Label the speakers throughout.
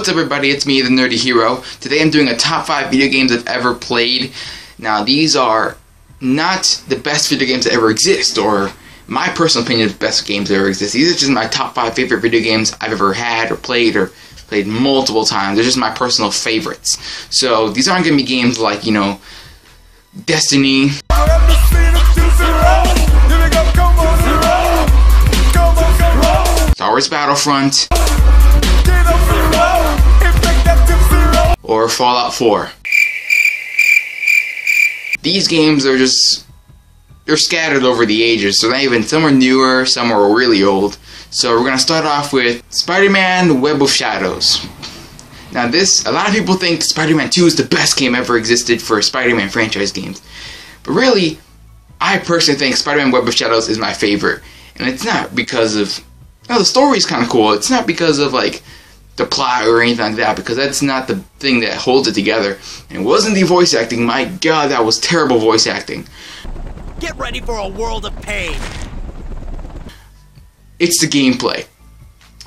Speaker 1: What's up everybody, it's me, the Nerdy Hero. Today I'm doing a top 5 video games I've ever played. Now these are not the best video games that ever exist, or my personal opinion of best games that ever exist. These are just my top 5 favorite video games I've ever had or played multiple times. They're just my personal favorites. So these aren't going to be games like, you know, Destiny, Star Wars Battlefront, or Fallout 4. These games are they're scattered over the ages, so some are newer, some are really old. So we're gonna start off with Spider-Man: Web of Shadows. Now a lot of people think Spider-Man 2 is the best game ever existed for Spider-Man franchise games. But really, I personally think Spider-Man: Web of Shadows is my favorite. And it's not because of, the story's kinda cool. It's not because of like the plot or anything like that, because that's not the thing that holds it together. And it wasn't the voice acting. My god, that was terrible voice acting.
Speaker 2: Get ready for a world of pain.
Speaker 1: It's the gameplay.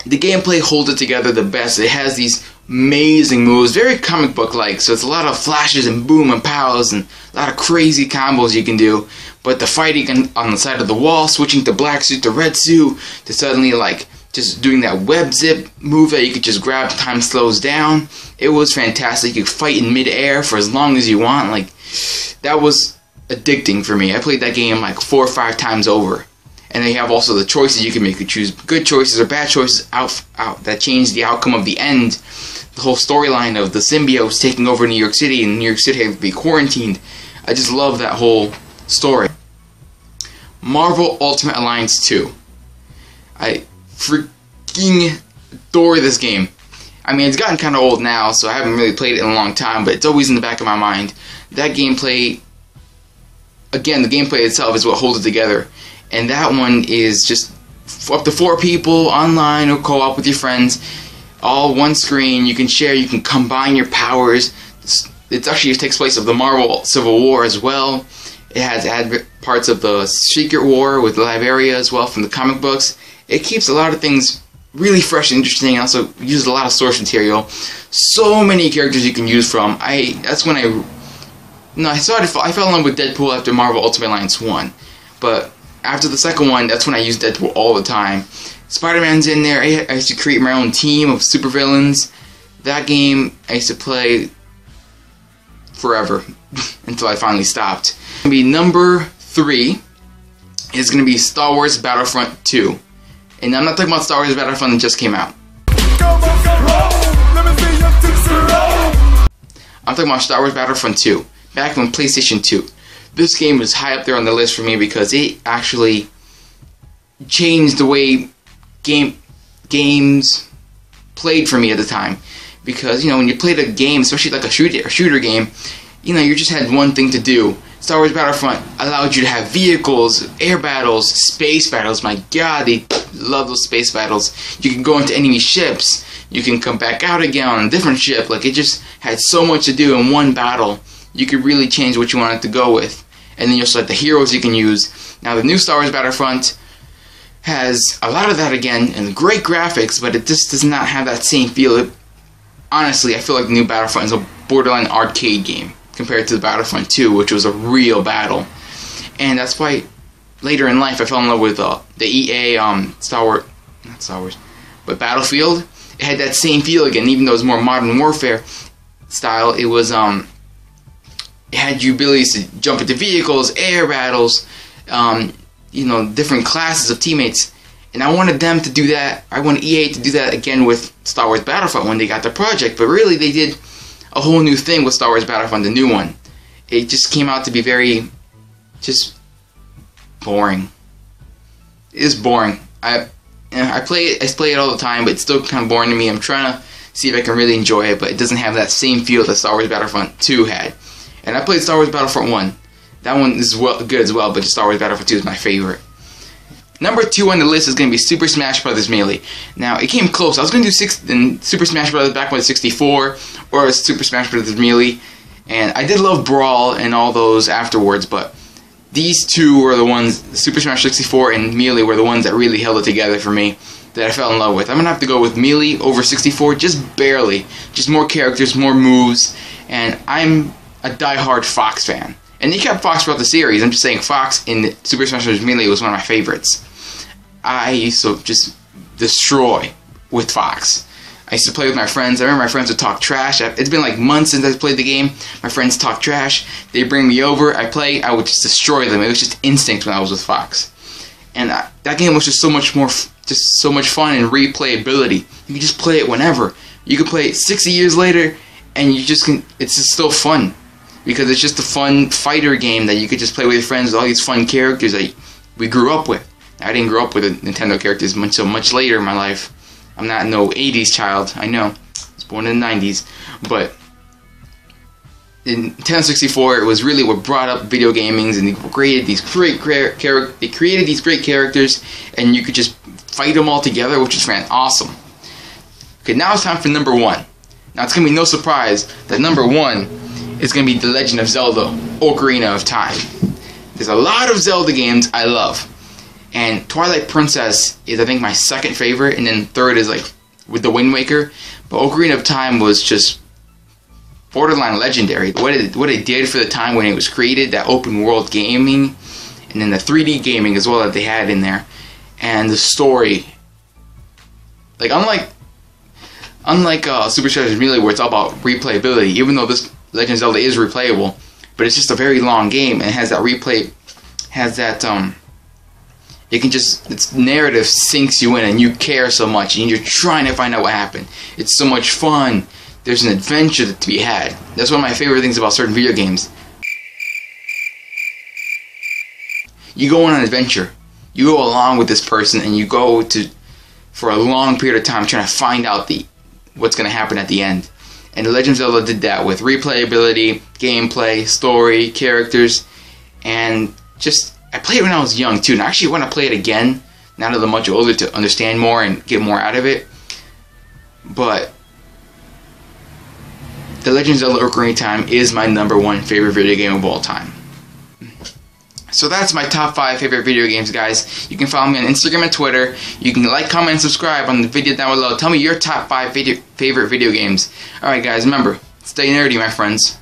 Speaker 1: The gameplay holds it together the best. It has these amazing moves, very comic book like, so it's a lot of flashes and boom and pows and a lot of crazy combos you can do. But the fighting on the side of the wall, switching to black suit to red suit, to suddenly like just doing that web zip move that you could just grab, time slows down. It was fantastic. You could fight in mid-air for as long as you want. Like, that was addicting for me. I played that game like 4 or 5 times over. And they have also the choices you can make. You could choose good choices or bad choices out that change the outcome of the end. The whole storyline of the symbiotes taking over New York City and New York City having to be quarantined. I just love that whole story. Marvel Ultimate Alliance 2. I freaking adore this game. I mean, it's gotten kind of old now, so I haven't really played it in a long time, but it's always in the back of my mind. That gameplay, again, the gameplay itself is what holds it together. And that one is just up to 4 people, online or co-op with your friends, all one screen. You can share, you can combine your powers. It takes place of the Marvel Civil War as well. It has parts of the Secret War with Liberia as well from the comic books. It keeps a lot of things really fresh and interesting, and also uses a lot of source material. So many characters you can use from. I fell in love with Deadpool after Marvel Ultimate Alliance 1. But after the second one, that's when I used Deadpool all the time. Spider-Man's in there. I used to create my own team of supervillains. That game I used to play forever until I finally stopped. Number 3 is going to be Star Wars Battlefront 2. And I'm not talking about Star Wars Battlefront that just came out. I'm talking about Star Wars Battlefront 2, back on PlayStation 2. This game was high up there on the list for me because it actually changed the way games played for me at the time. Because, you know, when you played a game, especially like a shooter game, you know, you just had one thing to do. Star Wars Battlefront allowed you to have vehicles, air battles, space battles. My god, they love those space battles. You can go into enemy ships. You can come back out again on a different ship. Like, it just had so much to do in one battle. You could really change what you wanted to go with. And then you also had the heroes you can use. Now, the new Star Wars Battlefront has a lot of that again, and great graphics, but it just does not have that same feel. Honestly, I feel like the new Battlefront is a borderline arcade game compared to the Battlefront 2, which was a real battle. And that's why later in life I fell in love with the EA Battlefield. It had that same feel again, even though it was more modern warfare style. It was it had your abilities to jump into vehicles, air battles, you know, different classes of teammates. And I wanted them to do that. I wanted EA to do that again with Star Wars Battlefront when they got the project. But really, they did a whole new thing with Star Wars Battlefront, the new one. It just came out to be very, just boring. It is boring. I play it all the time, but it's still kind of boring to me. I'm trying to see if I can really enjoy it, but it doesn't have that same feel that Star Wars Battlefront 2 had. And I played Star Wars Battlefront 1. That one is good as well, but Star Wars Battlefront 2 is my favorite. Number 2 on the list is going to be Super Smash Bros. Melee. Now, it came close. I was going to do Super Smash Bros. Back when it was 64, or Super Smash Bros. Melee. And I did love Brawl and all those afterwards, but these two were the ones, Super Smash 64 and Melee, were the ones that really held it together for me, that I fell in love with. I'm gonna have to go with Melee over 64, just barely. Just more characters, more moves, and I'm a die-hard Fox fan. And he kept Fox throughout the series. I'm just saying Fox in Super Smash Bros. Melee was one of my favorites. I used to just destroy with Fox. I used to play with my friends. I remember my friends would talk trash. It's been like months since I played the game. My friends talk trash. They bring me over. I play. I would just destroy them. It was just instinct when I was with Fox. And that game was just so much more, just so much fun and replayability. You can just play it whenever. You can play it 60 years later, and you just can. It's just still fun because it's just a fun fighter game that you could just play with your friends with all these fun characters that we grew up with. I didn't grow up with the Nintendo characters until much later in my life. I'm not no 80s child, I know. I was born in the 90s. But in Nintendo 64, it was really what brought up video gaming, and they created these great characters, and you could just fight them all together, which is awesome. Okay, now it's time for number one. Now it's going to be no surprise that number one is going to be The Legend of Zelda: Ocarina of Time. There's a lot of Zelda games I love. And Twilight Princess is, I think, my second favorite, and then third is like with the Wind Waker. But Ocarina of Time was just borderline legendary. What it did for the time when it was created, that open world gaming, and then the 3D gaming as well that they had in there, and the story. Like unlike Super Smash Bros. Melee, where it's all about replayability. Even though this Legend of Zelda is replayable, but it's just a very long game and it has that replay, has that it can just, its narrative sinks you in and you care so much and you're trying to find out what happened. It's so much fun. There's an adventure to be had. That's one of my favorite things about certain video games. You go on an adventure. You go along with this person and you go for a long period of time trying to find out what's going to happen at the end. And The Legend of Zelda did that with replayability, gameplay, story, characters, and just, I played it when I was young too, and I actually want to play it again now that I'm much older to understand more and get more out of it. But The Legend of Zelda: Ocarina of Time is my number one favorite video game of all time. So that's my top 5 favorite video games, guys. You can follow me on Instagram and Twitter. You can like, comment, and subscribe on the video down below. Tell me your top 5 favorite video games. Alright guys, remember, stay nerdy, my friends.